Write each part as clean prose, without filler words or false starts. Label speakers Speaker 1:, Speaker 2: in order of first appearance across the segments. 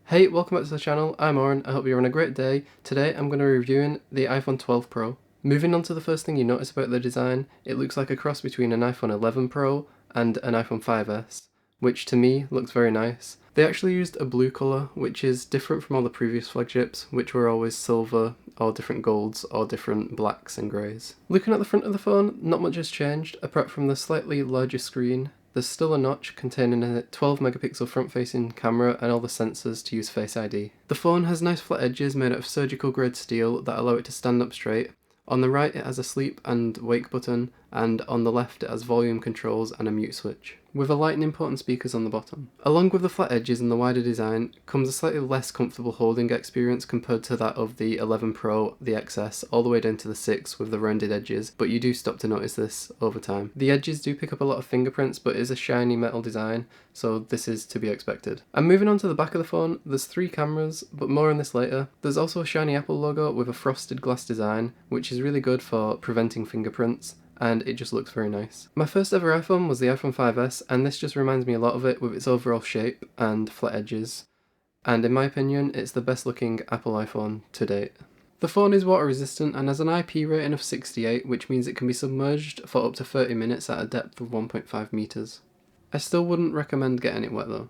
Speaker 1: Hey, welcome back to the channel. I'm Oren. I hope you're having a great day. Today I'm going to be reviewing the iPhone 12 Pro. Moving on to the first thing you notice about the design, it looks like a cross between an iPhone 11 Pro and an iPhone 5S, which to me looks very nice. They actually used a blue colour, which is different from all the previous flagships, which were always silver, or different golds, or different blacks and greys. Looking at the front of the phone, not much has changed, apart from the slightly larger screen. There's still a notch containing a 12 megapixel front-facing camera and all the sensors to use Face ID. The phone has nice flat edges made out of surgical grade steel that allow it to stand up straight. On the right it has a sleep and wake button, and on the left it has volume controls and a mute switch, with a lightning port and speakers on the bottom. Along with the flat edges and the wider design comes a slightly less comfortable holding experience compared to that of the 11 Pro, the XS, all the way down to the 6 with the rounded edges, but you do stop to notice this over time. The edges do pick up a lot of fingerprints, but it is a shiny metal design, so this is to be expected. And moving on to the back of the phone, there's 3 cameras, but more on this later. There's also a shiny Apple logo with a frosted glass design, which is really good for preventing fingerprints, and it just looks very nice. My first ever iPhone was the iPhone 5S, and this just reminds me a lot of it with its overall shape and flat edges. And in my opinion, it's the best looking Apple iPhone to date. The phone is water resistant and has an IP rating of 68, which means it can be submerged for up to 30 minutes at a depth of 1.5 meters. I still wouldn't recommend getting it wet though.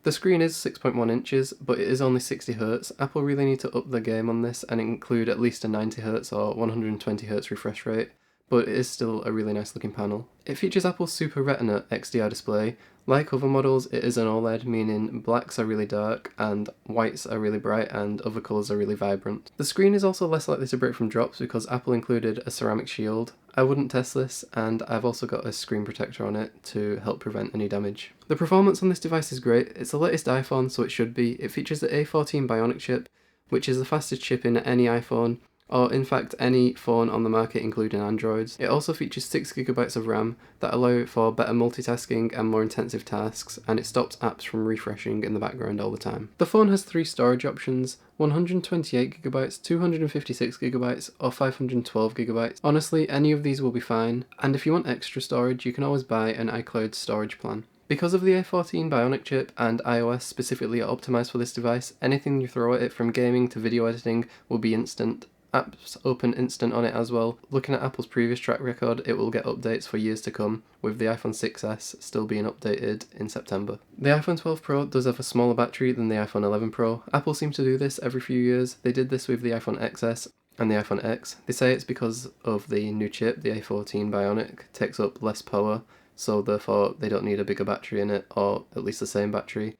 Speaker 1: The screen is 6.1 inches, but it is only 60Hz. Apple really need to up the game on this and include at least a 90Hz or 120Hz refresh rate, but it is still a really nice looking panel. It features Apple's Super Retina XDR display. Like other models, it is an OLED, meaning blacks are really dark and whites are really bright and other colours are really vibrant. The screen is also less likely to break from drops because Apple included a ceramic shield. I wouldn't test this, and I've also got a screen protector on it to help prevent any damage. The performance on this device is great. It's the latest iPhone, so it should be. It features the A14 Bionic chip, which is the fastest chip in any iPhone, or in fact any phone on the market including Androids. It also features 6GB of RAM that allow for better multitasking and more intensive tasks, and it stops apps from refreshing in the background all the time. The phone has 3 storage options: 128GB, 256GB, or 512GB. Honestly, any of these will be fine, and if you want extra storage you can always buy an iCloud storage plan. Because of the A14 Bionic chip and iOS specifically optimized for this device, anything you throw at it from gaming to video editing will be instant. Apps open instant on it as well. Looking at Apple's previous track record, it will get updates for years to come, with the iPhone 6S still being updated in September. The iPhone 12 Pro does have a smaller battery than the iPhone 11 Pro. Apple seems to do this every few years. They did this with the iPhone XS and the iPhone X. They say it's because of the new chip, the A14 Bionic, takes up less power, so therefore they don't need a bigger battery in it, or at least the same battery.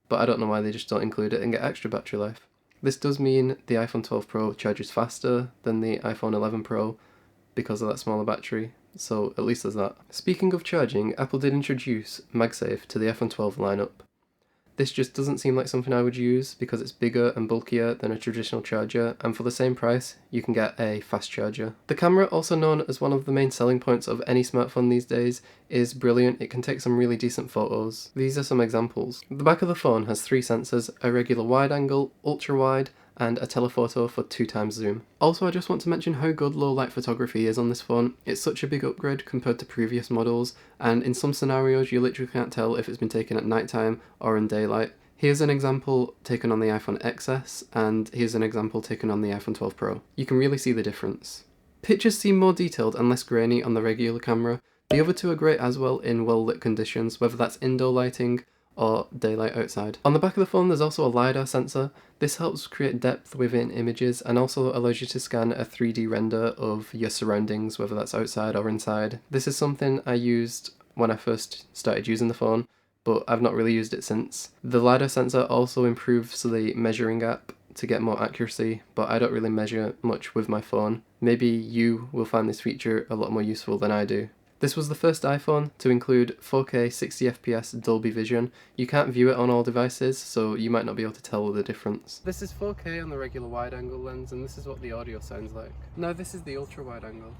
Speaker 1: But I don't know why they just don't include it and get extra battery life. This does mean the iPhone 12 Pro charges faster than the iPhone 11 Pro because of that smaller battery, so at least there's that. Speaking of charging, Apple did introduce MagSafe to the iPhone 12 lineup. This just doesn't seem like something I would use because it's bigger and bulkier than a traditional charger, and for the same price you can get a fast charger. The camera, also known as one of the main selling points of any smartphone these days, is brilliant. It can take some really decent photos. These are some examples. The back of the phone has 3 sensors: a regular wide angle, ultra wide, and a telephoto for 2x zoom. Also, I just want to mention how good low light photography is on this phone. It's such a big upgrade compared to previous models, and in some scenarios you literally can't tell if it's been taken at nighttime or in daylight. Here's an example taken on the iPhone XS, and here's an example taken on the iPhone 12 Pro. You can really see the difference. Pictures seem more detailed and less grainy on the regular camera. The other two are great as well in well lit conditions, whether that's indoor lighting or daylight outside. On the back of the phone there's also a LiDAR sensor. This helps create depth within images and also allows you to scan a 3D render of your surroundings, whether that's outside or inside. This is something I used when I first started using the phone, but I've not really used it since. The LiDAR sensor also improves the measuring app to get more accuracy, but I don't really measure much with my phone. Maybe you will find this feature a lot more useful than I do. This was the first iPhone to include 4K 60fps Dolby Vision. You can't view it on all devices, so you might not be able to tell the difference. This is 4K on the regular wide-angle lens, and this is what the audio sounds like. No, this is the ultra-wide-angle.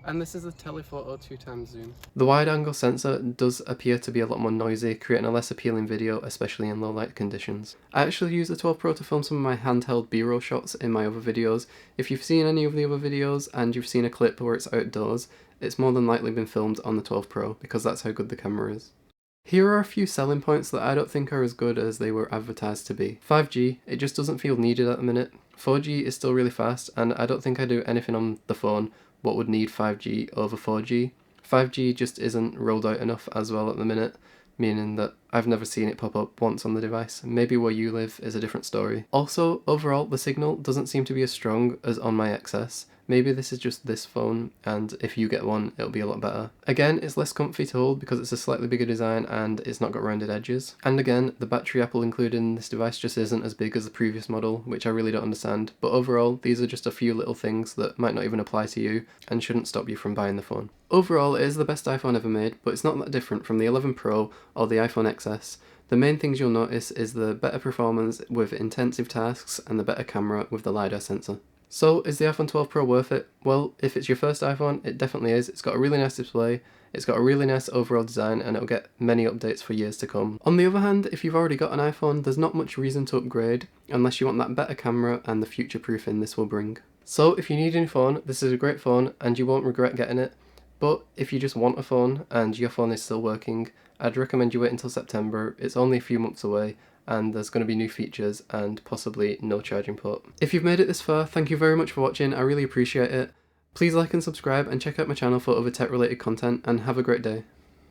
Speaker 1: And this is a telephoto 2x zoom. The wide-angle sensor does appear to be a lot more noisy, creating a less appealing video, especially in low-light conditions. I actually use the 12 Pro to film some of my handheld B-roll shots in my other videos. If you've seen any of the other videos and you've seen a clip where it's outdoors, it's more than likely been filmed on the 12 Pro because that's how good the camera is. Here are a few selling points that I don't think are as good as they were advertised to be. 5G, it just doesn't feel needed at the minute. 4G is still really fast, and I don't think I do anything on the phone what would need 5G over 4G. 5G just isn't rolled out enough as well at the minute, meaning that I've never seen it pop up once on the device. Maybe where you live is a different story. Also, overall, the signal doesn't seem to be as strong as on my XS. Maybe this is just this phone, and if you get one, it'll be a lot better. Again, it's less comfy to hold because it's a slightly bigger design and it's not got rounded edges. And again, the battery Apple included in this device just isn't as big as the previous model, which I really don't understand. But overall, these are just a few little things that might not even apply to you and shouldn't stop you from buying the phone. Overall, it is the best iPhone ever made, but it's not that different from the 11 Pro or the iPhone XS. The main things you'll notice is the better performance with intensive tasks and the better camera with the LiDAR sensor. So, is the iPhone 12 Pro worth it? Well, if it's your first iPhone, it definitely is. It's got a really nice display, it's got a really nice overall design, and it'll get many updates for years to come. On the other hand, if you've already got an iPhone, there's not much reason to upgrade, unless you want that better camera and the future-proofing this will bring. So, if you need a new phone, this is a great phone, and you won't regret getting it. But if you just want a phone, and your phone is still working, I'd recommend you wait until September. It's only a few months away, and there's going to be new features and possibly no charging port. If you've made it this far, thank you very much for watching, I really appreciate it. Please like and subscribe and check out my channel for other tech related content, and have a great day.